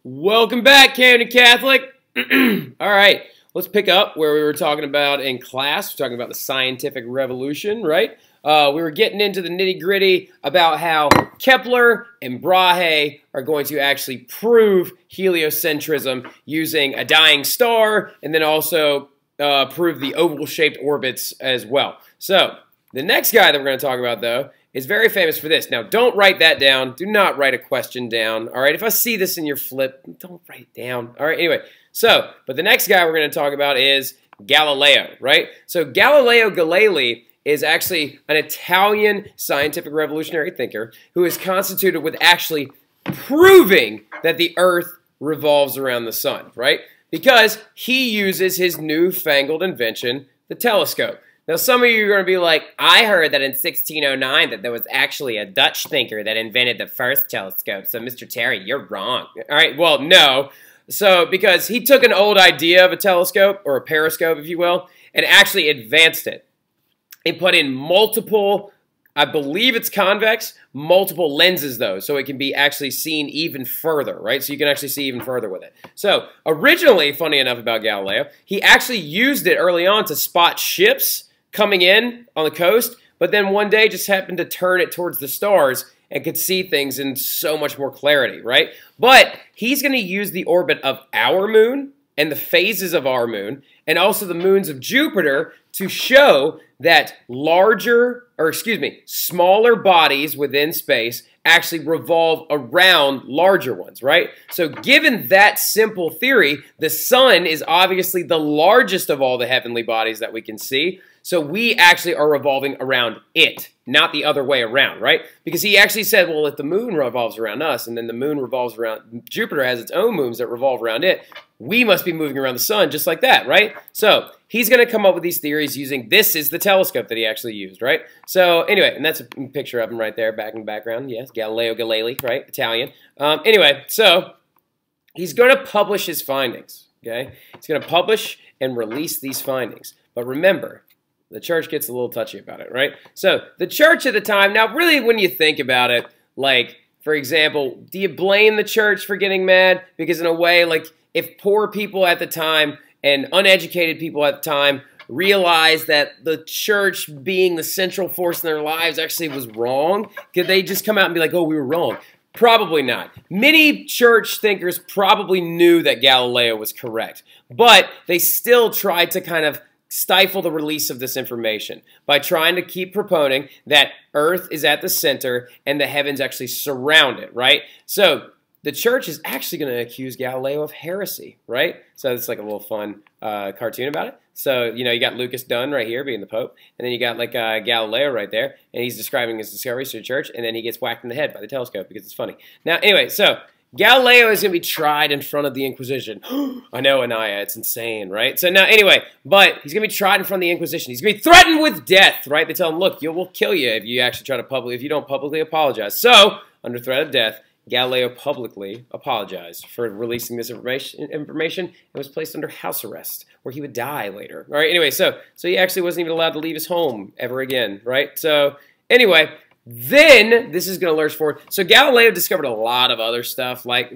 Welcome back, Camden Catholic. All right, let's pick up where we were talking about in class. We're talking about the scientific revolution, right? We were getting into the nitty-gritty about how Kepler and Brahe are going to actually prove heliocentrism using a dying star, and then also prove the oval-shaped orbits as well. So the next guy that we're going to talk about, though, is very famous for this. Now, don't write that down. Do not write a question down. All right, if I see this in your flip, don't write it down. All right, anyway. So, but the next guy we're going to talk about is Galileo, right? So Galileo Galilei is actually an Italian scientific revolutionary thinker who is constituted with actually proving that the Earth revolves around the sun, right? Because he uses his newfangled invention, the telescope. Now, some of you are going to be like, I heard that in 1609 that there was actually a Dutch thinker that invented the first telescope. So, Mr. Terry, you're wrong. All right, well, no. So, because he took an old idea of a telescope, or a periscope, if you will, and actually advanced it. He put in multiple, I believe it's convex, multiple lenses, though, so it can be actually seen even further, right? So you can actually see even further with it. So, originally, funny enough about Galileo, he actually used it early on to spot ships coming in on the coast, but then one day just happened to turn it towards the stars and could see things in so much more clarity, right? But he's going to use the orbit of our moon and the phases of our moon and also the moons of Jupiter to show that smaller bodies within space actually revolve around larger ones, right? So given that simple theory, the sun is obviously the largest of all the heavenly bodies that we can see. So we actually are revolving around it, not the other way around, right? Because he actually said, well, if the moon revolves around us and then the moon revolves around, Jupiter has its own moons that revolve around it, we must be moving around the sun just like that, right? So he's going to come up with these theories using, this is the telescope that he actually used, right? So anyway, and that's a picture of him right there back in the background. Yes, Galileo Galilei, right? Italian. Anyway, so he's going to publish his findings, okay? He's going to publish and release these findings. But remember, the church gets a little touchy about it, right? So the church at the time, now really when you think about it, like, for example, do you blame the church for getting mad? Because in a way, like, if poor people at the time and uneducated people at the time realized that the church being the central force in their lives actually was wrong, could they just come out and be like, oh, we were wrong? Probably not. Many church thinkers probably knew that Galileo was correct, but they still tried to kind of stifle the release of this information by trying to keep proponing that Earth is at the center and the heavens actually surround it, right? So the church is actually going to accuse Galileo of heresy, right? So it's like a little fun cartoon about it. So, you know, you got Lucas Dunn right here being the Pope, and then you got like Galileo right there, and he's describing his discoveries to the church, and then he gets whacked in the head by the telescope because it's funny. Now, anyway, so Galileo is going to be tried in front of the Inquisition. I know, Anaya, it's insane, right? So now, anyway, but he's going to be tried in front of the Inquisition. He's going to be threatened with death, right? They tell him, look, we'll kill you if you actually try to if you don't publicly apologize. So, under threat of death, Galileo publicly apologized for releasing this information and was placed under house arrest, where he would die later. All right, anyway, so he actually wasn't even allowed to leave his home ever again, right? So, anyway, then, this is going to lurch forward. So Galileo discovered a lot of other stuff, like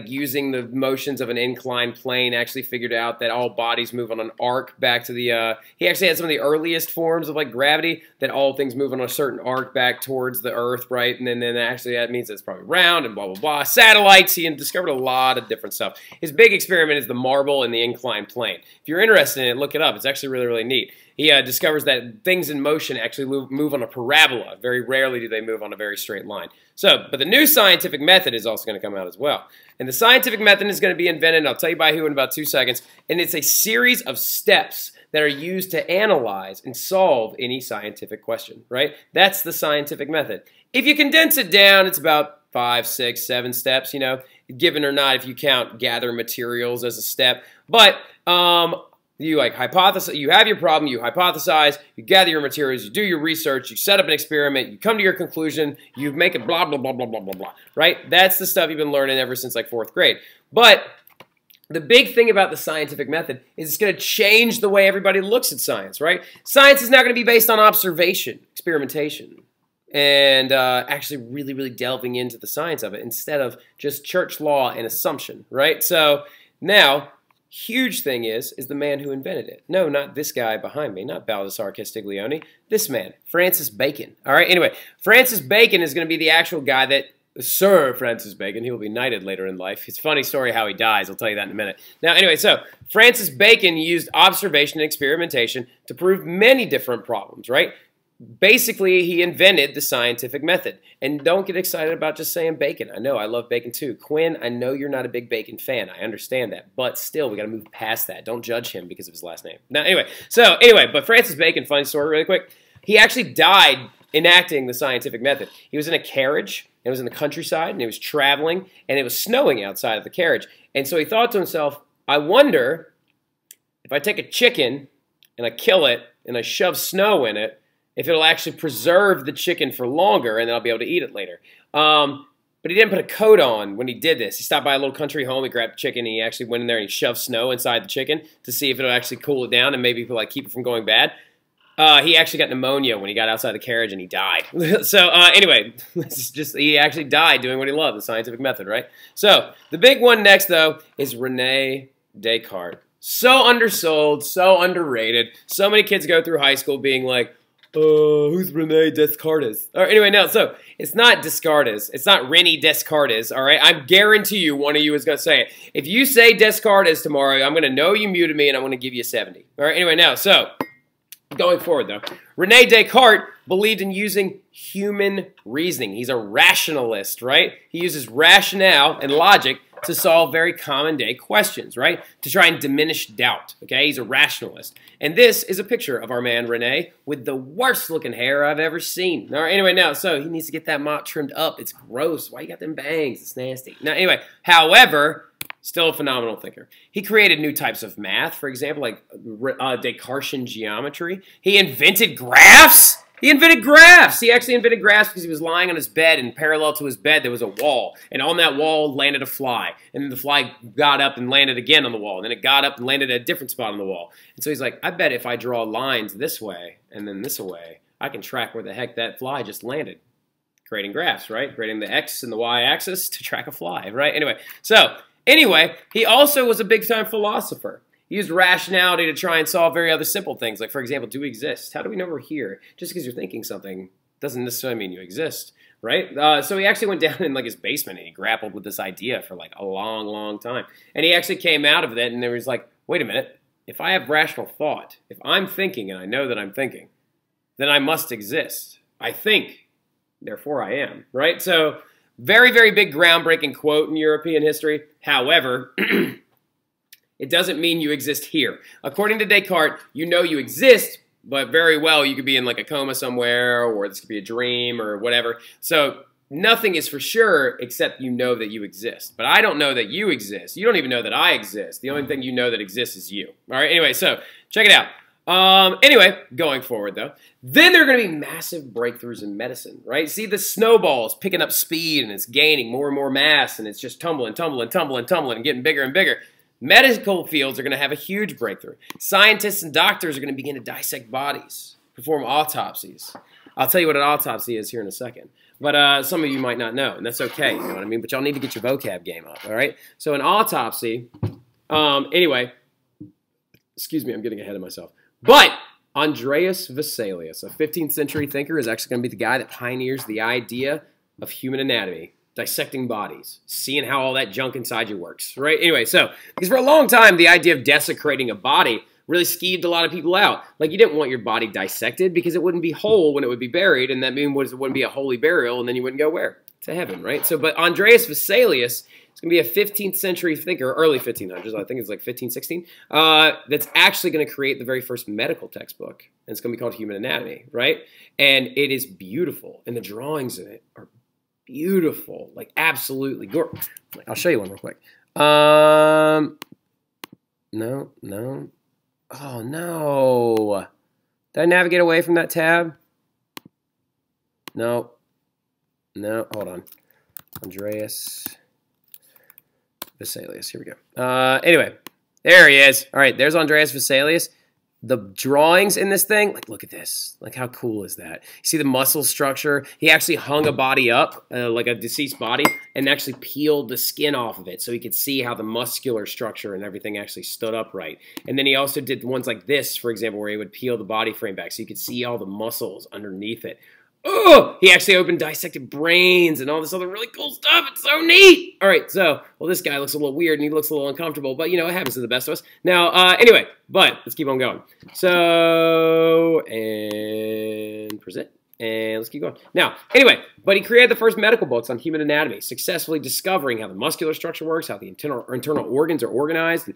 using the motions of an inclined plane, actually figured out that all bodies move on an arc back to the, he actually had some of the earliest forms of like gravity, that all things move on a certain arc back towards the Earth, right? And then actually that means it's probably round and blah, blah, blah. Satellites, he discovered a lot of different stuff. His big experiment is the marble and the inclined plane. If you're interested in it, look it up. It's actually really, really neat. He discovers that things in motion actually move on a parabola. Very rarely do they move on a very straight line. So, but the new scientific method is also going to come out as well. And the scientific method is going to be invented, and I'll tell you by who in about 2 seconds. And it's a series of steps that are used to analyze and solve any scientific question, right? That's the scientific method. If you condense it down, it's about 5, 6, 7 steps, you know, given or not if you count gather materials as a step. But, you like hypothesize, you have your problem, you hypothesize, you gather your materials, you do your research, you set up an experiment, you come to your conclusion, you make it blah, blah, blah, blah, blah, blah, blah, right? That's the stuff you've been learning ever since like 4th grade. But the big thing about the scientific method is it's going to change the way everybody looks at science, right? Science is now going to be based on observation, experimentation, and actually really, really delving into the science of it instead of just church law and assumption, right? So now, huge thing is the man who invented it. No, not this guy behind me, not Baldassare Castiglione. This man, Francis Bacon. All right, anyway, Francis Bacon is going to be the actual guy that, Sir Francis Bacon, he will be knighted later in life. It's a funny story how he dies. I'll tell you that in a minute. Now, anyway, so Francis Bacon used observation and experimentation to prove many different problems, right? Basically, he invented the scientific method. And don't get excited about just saying bacon. I know, I love bacon too. Quinn, I know you're not a big bacon fan. I understand that. But still, we got to move past that. Don't judge him because of his last name. Now, anyway, but Francis Bacon, funny story really quick. He actually died enacting the scientific method. He was in a carriage, and it was in the countryside, and he was traveling, and it was snowing outside of the carriage. And so he thought to himself, I wonder if I take a chicken and I kill it and I shove snow in it, if it'll actually preserve the chicken for longer and then I'll be able to eat it later. But he didn't put a coat on when he did this. He stopped by a little country home, he grabbed a chicken, and he actually went in there and he shoved snow inside the chicken to see if it'll actually cool it down and maybe like keep it from going bad. He actually got pneumonia when he got outside the carriage and he died. So anyway, he actually died doing what he loved, the scientific method, right? So the big one next, though, is Rene Descartes. So undersold, so underrated. So many kids go through high school being like, who's Rene Descartes? All right, anyway, no, so it's not Descartes. It's not Rene Descartes, all right? I guarantee you one of you is going to say it. If you say Descartes tomorrow, I'm going to know you muted me and I'm going to give you a 70. All right, anyway, now, so going forward, though, Rene Descartes believed in using human reasoning. He's a rationalist, right? He uses rationale and logic to solve very common day questions, right? To try and diminish doubt, okay? He's a rationalist. And this is a picture of our man Rene with the worst looking hair I've ever seen. All right, anyway, now, so he needs to get that mop trimmed up. It's gross. Why you got them bangs? It's nasty. Now, anyway, however, still a phenomenal thinker. He created new types of math, for example, like Descartesian geometry. He invented graphs. He invented graphs. He actually invented graphs because he was lying on his bed, and parallel to his bed there was a wall. And on that wall landed a fly. And then the fly got up and landed again on the wall. And then it got up and landed at a different spot on the wall. And so he's like, I bet if I draw lines this way and then this way, I can track where the heck that fly just landed. Creating graphs, right? Creating the X and the Y axis to track a fly, right? Anyway, he also was a big-time philosopher. He used rationality to try and solve very other simple things. Like, for example, do we exist? How do we know we're here? Just because you're thinking something doesn't necessarily mean you exist, right? So he actually went down in like his basement and he grappled with this idea for like a long, long time. And he actually came out of it and there was like, wait a minute, if I have rational thought, if I'm thinking and I know that I'm thinking, then I must exist. I think, therefore I am, right? So very, very big groundbreaking quote in European history. However, it doesn't mean you exist here. According to Descartes, you know you exist, but very well you could be in like a coma somewhere, or this could be a dream or whatever. So nothing is for sure except you know that you exist. But I don't know that you exist. You don't even know that I exist. The only thing you know that exists is you. All right, anyway, so check it out. Anyway, going forward though, then there are going to be massive breakthroughs in medicine, right? See, the snowball's picking up speed and it's gaining more and more mass and it's just tumbling and getting bigger and bigger. Medical fields are going to have a huge breakthrough. Scientists and doctors are going to begin to dissect bodies, perform autopsies. I'll tell you what an autopsy is here in a second. But some of you might not know, and that's okay, you know what I mean? But y'all need to get your vocab game up, all right? So an autopsy, anyway, excuse me, I'm getting ahead of myself. But Andreas Vesalius, a 15th century thinker, is actually going to be the guy that pioneers the idea of human anatomy, dissecting bodies, seeing how all that junk inside you works, right? Anyway, so, because for a long time, the idea of desecrating a body really skeeved a lot of people out. Like, you didn't want your body dissected because it wouldn't be whole when it would be buried, and that means it wouldn't be a holy burial, and then you wouldn't go where? To heaven, right? So, but Andreas Vesalius is going to be a 15th century thinker, early 1500s, I think it's like 1516, that's actually going to create the very first medical textbook, and it's going to be called Human Anatomy, right? And it is beautiful, and the drawings in it are beautiful, like absolutely gorgeous. I'll show you one real quick. No. Oh, no. Did I navigate away from that tab? No, hold on. Andreas Vesalius, here we go. Anyway, there he is. All right, there's Andreas Vesalius. the drawings in this thing, like, look at this. Like, how cool is that? You see the muscle structure? He actually hung a body up, like a deceased body, and actually peeled the skin off of it so he could see how the muscular structure and everything actually stood upright. And then he also did ones like this, for example, where he would peel the body frame back so you could see all the muscles underneath it. Oh, he actually opened dissected brains and all this other really cool stuff. It's so neat. All right, so, well, this guy looks a little weird and he looks a little uncomfortable, but, you know, it happens to the best of us. Now, anyway, but let's keep on going. So, and present. And let's keep going. Now, anyway, but he created the first medical books on human anatomy, successfully discovering how the muscular structure works, how the internal organs are organized,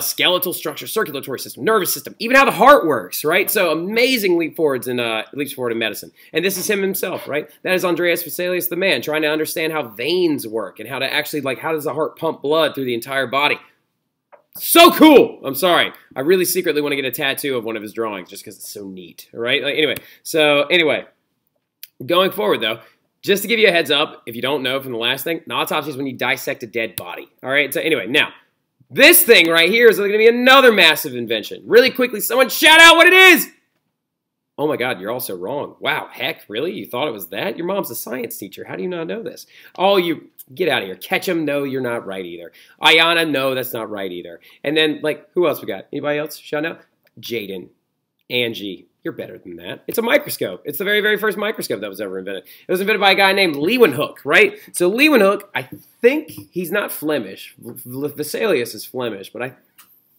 skeletal structure, circulatory system, nervous system, even how the heart works, right? So amazing leaps forward in medicine. And this is him himself, right? That is Andreas Vesalius, the man, trying to understand how veins work and how to actually, like, how does the heart pump blood through the entire body. So cool! I'm sorry. I really secretly want to get a tattoo of one of his drawings just because it's so neat, all right? Like, anyway, going forward, though, just to give you a heads up, if you don't know from the last thing, an autopsy is when you dissect a dead body, all right? So anyway, now, this thing right here is going to be another massive invention. Really quickly, someone shout out what it is! Oh my God, you're all so wrong. Wow, heck, really? You thought it was that? Your mom's a science teacher. How do you not know this? Oh, you... Get out of here. Ketchum, no, you're not right either. Ayana, no, that's not right either. And then, like, who else we got? Anybody else? Shout out? Jaden. Angie. You're better than that. It's a microscope. It's the very, very first microscope that was ever invented. It was invented by a guy named Leeuwenhoek, right? So Leeuwenhoek, I think he's not Flemish. Vesalius is Flemish, but I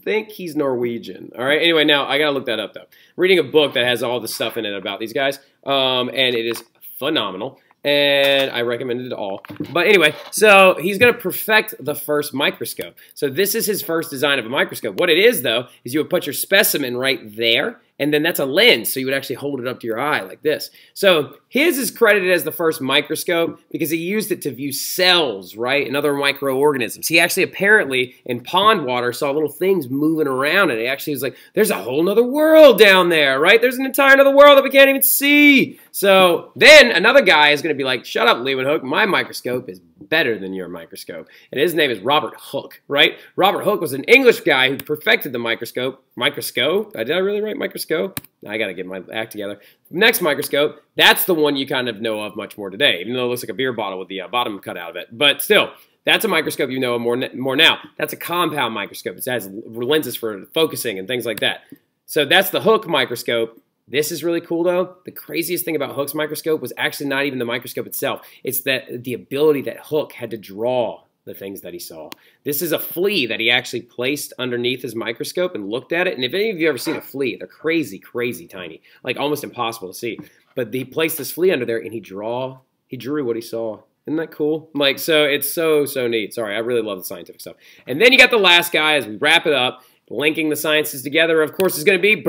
think he's Norwegian. All right? Anyway, now, I got to look that up, though. I'm reading a book that has all the stuff in it about these guys, and it is phenomenal. And I recommend it all. But anyway, so he's going to perfect the first microscope. So this is his first design of a microscope. What it is, though, is you would put your specimen right there, and then that's a lens, so you would actually hold it up to your eye like this. So his is credited as the first microscope because he used it to view cells, right, and other microorganisms. He actually apparently, in pond water, saw little things moving around, and he actually was like, there's a whole nother world down there, right? There's an entire other world that we can't even see. So then another guy is going to be like, shut up, Leeuwenhoek, my microscope is better than your microscope. And his name is Robert Hooke, right? Robert Hooke was an English guy who perfected the microscope. Microscope? Did I really write microscope? I got to get my act together. Next microscope, that's the one you kind of know of much more today, even though it looks like a beer bottle with the bottom cut out of it. But still, that's a microscope you know more now. That's a compound microscope. It has lenses for focusing and things like that. So that's the Hooke microscope. This is really cool, though. The craziest thing about Hooke's microscope was actually not even the microscope itself. It's that the ability that Hooke had to draw the things that he saw. This is a flea that he actually placed underneath his microscope and looked at it. And if any of you have ever seen a flea, they're crazy, crazy tiny, like almost impossible to see. But he placed this flea under there and he drew what he saw. Isn't that cool? Like, so it's so neat. Sorry, I really love the scientific stuff. And then you got the last guy as we wrap it up, linking the sciences together, of course, is going to be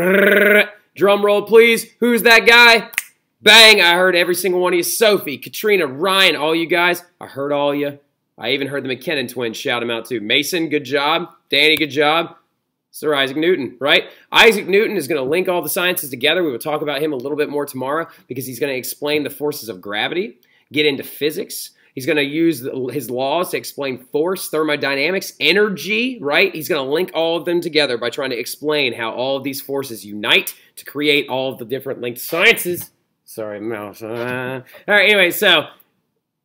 drum roll, please. Who's that guy? Bang, I heard every single one of you. Sophie, Katrina, Ryan, all you guys. I heard all you. I even heard the McKinnon twins shout him out too. Mason, good job. Danny, good job. Sir Isaac Newton, right? Isaac Newton is going to link all the sciences together. We will talk about him a little bit more tomorrow because he's going to explain the forces of gravity, get into physics. He's going to use his laws to explain force, thermodynamics, energy, right? He's going to link all of them together by trying to explain how all of these forces unite to create all of the different linked sciences. Sorry, mouse. All right, anyway, so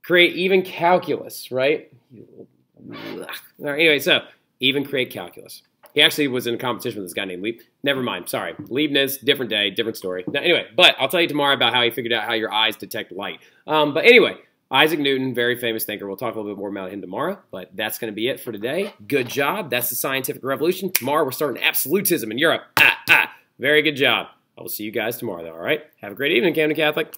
create even calculus, right? All right, anyway, so even create calculus. He actually was in a competition with this guy named Leibniz. Never mind, sorry. Leibniz, different day, different story. Now, anyway, but I'll tell you tomorrow about how he figured out how your eyes detect light. But anyway, Isaac Newton, very famous thinker. We'll talk a little bit more about him tomorrow, but that's going to be it for today. Good job. That's the scientific revolution. Tomorrow we're starting absolutism in Europe. Very good job. I will see you guys tomorrow, though, all right? Have a great evening, Camden Catholic.